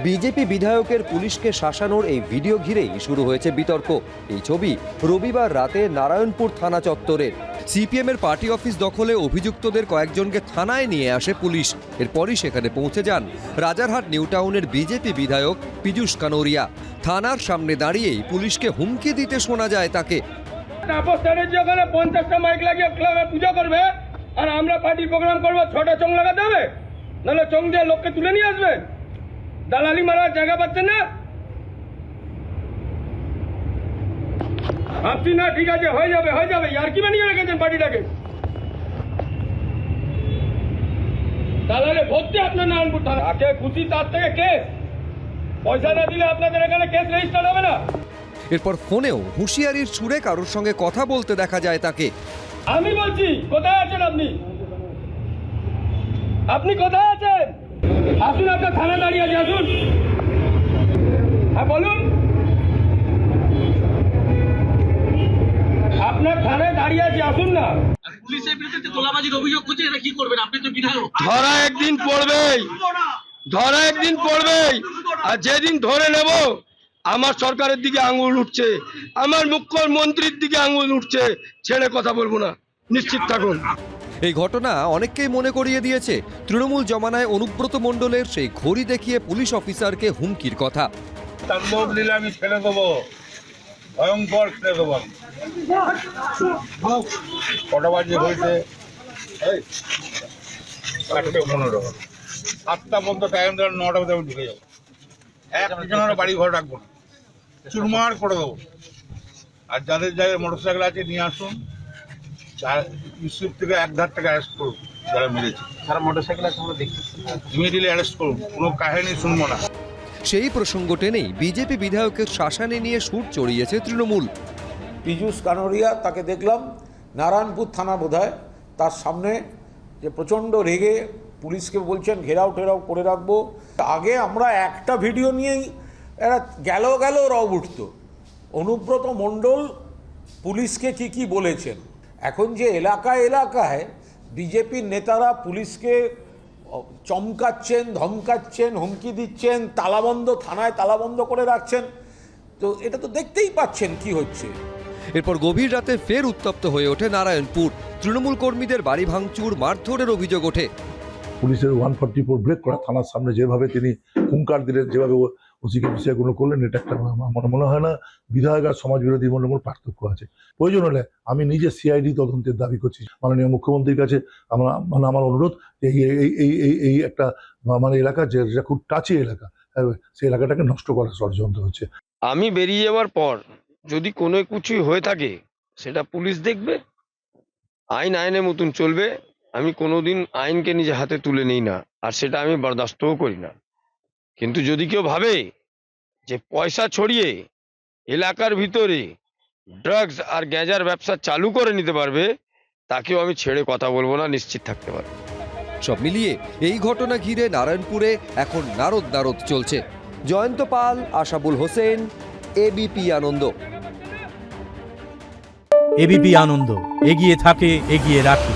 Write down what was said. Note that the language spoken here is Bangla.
বিজেপি বিধায়কের পুলিশকে শাসানোর এই ভিডিও ঘিরেই শুরু হয়েছে বিতর্ক। এই ছবি রবিবার রাতে নারায়ণপুর থানা চত্বরের। সিপিএমের পার্টি অফিস দখলে অভিযুক্তদের কয়েকজনকে থানায় নিয়ে আসে পুলিশ। এরপরই সেখানে পৌঁছে যান রাজারহাট নিউ টাউনের বিজেপি বিধায়ক পীযূষ কানোরিয়া। থানার সামনে দাঁড়িয়েই পুলিশকে হুমকি দিতে শোনা যায় তাকে। 50টা মাইক লাগিয়ে ক্লাবে পূজা করবে আর আমরা পার্টি প্রোগ্রাম করবো, 6টা চং লাগাতে হবে, নাহলে চং দিয়ে লোককে তুলে নিয়ে আসবেন। দালালি মারার জায়গা পাচ্ছেন না আপনি? না ঠিক আছে, হয়ে যাবে আর কি বানিয়ে রেখেছেন পার্টিটাকে। দালালে ভর্তি আপনার নারায়ণপুর থানা। আগে খুশি তার থেকে কেস, পয়সা না দিলে আপনাদের এখানে কেস রেজিস্টার হবে না। এরপর ফোনেও হুঁশিয়ারির সুরে কারোর সঙ্গে কথা বলতে দেখা যায় তাকে। আমি বলছি, কোথায় আছেন আপনি? আপনি কোথায় আছেন? আসুন, আপনার থানা দাঁড়িয়ে আছে, আসুন। হ্যাঁ বলুন, আপনার থানায় দাঁড়িয়ে আছে, আসুন না। পুলিশের বিরুদ্ধে তোলাবাজির অভিযোগ করছে, এটা কি করবেন? আপনি তো বিধায়ক। ধরা একদিন পড়বেই, আর যেদিন ধরে নেব আমার সরকারের দিকে আঙুল উঠছে, আমার মুখ্যমন্ত্রীর দিকে আঙুল উঠছে, ছেড়ে কথা বলবো না, নিশ্চিত থাকুন। এই ঘটনা অনেককেই মনে করিয়ে দিয়েছে তৃণমূল জমানায় অনুব্রত মণ্ডলের সেই ঘড়ি দেখিয়ে পুলিশ অফিসারকে হুমকির কথা। তাণ্ডব লীলা আমি ফেলে দেবো, ভয়ঙ্কর ফেলে দেবো। কটা বাজে হয়েছে? 8:15। 7টা পর্যন্ত টাইম দেওয়ার, 9টা মধ্যে আমি ঢুকে যাবো। একজনের বাড়ি ঘর রাখবো না, চুরমার করে দেবো। আর যাদের জায়গায় মোটরসাইকেল আছে নিয়ে আসুন, ইউসুফ থেকে 1,000 টাকা অ্যারেস্ট করুন। যারা মেরেছে তারা মোটরসাইকেল আছে, আমরা দেখছি, ইমিডিয়েটলি অ্যারেস্ট করুন, কোনো কাহিনী শুনবো না। সেই প্রসঙ্গ টেনেই বিজেপি বিধায়কের শাসানি নিয়ে সুর চড়িয়েছে তৃণমূল। পীযূষ কানোরিয়া, তাকে দেখলাম নারায়ণপুর থানা বোধহয়, তার সামনে যে প্রচণ্ড রেগে পুলিশকে বলছেন ঘেরাও টেরাও করে রাখবো। আগে আমরা একটা ভিডিও নিয়েই এরা গেল রব উঠত। অনুব্রত মণ্ডল পুলিশকে কি বলেছেন, এখন যে এলাকায় বিজেপির নেতারা পুলিশকে চমকাচ্ছেন, ধমকাচ্ছেন, হুমকি দিচ্ছেন, থানায় তালাবন্ধ করে রাখছেন, তো এটা তো দেখতেই পাচ্ছেন কি হচ্ছে। এরপর গভীর রাতে ফের উত্তপ্ত হয়ে ওঠে নারায়ণপুর। তৃণমূল কর্মীদের বাড়ি ভাঙচুর, মারধরের অভিযোগ ওঠে। পুলিশের 144 ব্রেক করা থানার সামনে যেভাবে তিনি হুঙ্কার দিলেন, যেভাবে ওসিকে বিষয়গুলো করলেন, এটা একটা আমার মনে হয় না বিধায়ক আর সমাজ বিরোধী মনে পার্থক্য আছে। প্রয়োজন হলে আমি নিজে সিআইডি তদন্তের দাবি করছি মাননীয় মুখ্যমন্ত্রীর কাছে। আমার অনুরোধ, এই একটা এলাকা যেটা খুব টাচি এলাকা, সেই এলাকাটাকে নষ্ট করার ষড়যন্ত্র হচ্ছে। আমি বেরিয়ে যাওয়ার পর যদি কোনো কিছুই হয়ে থাকে সেটা পুলিশ দেখবে, আইনের মতন চলবে। আমি কোনোদিন আইনকে নিজে হাতে তুলে নিই না, আর সেটা আমি বরদাস্তও করি না। কিন্তু যদি কেউ ভাবে যে পয়সা ছড়িয়ে এলাকার ভিতরে ড্রাগস আর গ্যাঁজার ব্যবসা চালু করে নিতে পারবে, তাকেও আমি ছেড়ে কথা বলবো না, নিশ্চিত থাকতে পারবে। সব মিলিয়ে এই ঘটনা ঘিরে নারায়ণপুরে এখন নারদ চলছে। জয়ন্ত পাল, আশাবুল হোসেন, এবিপি আনন্দ। এবিপি আনন্দ, এগিয়ে থাকে, এগিয়ে রাখে।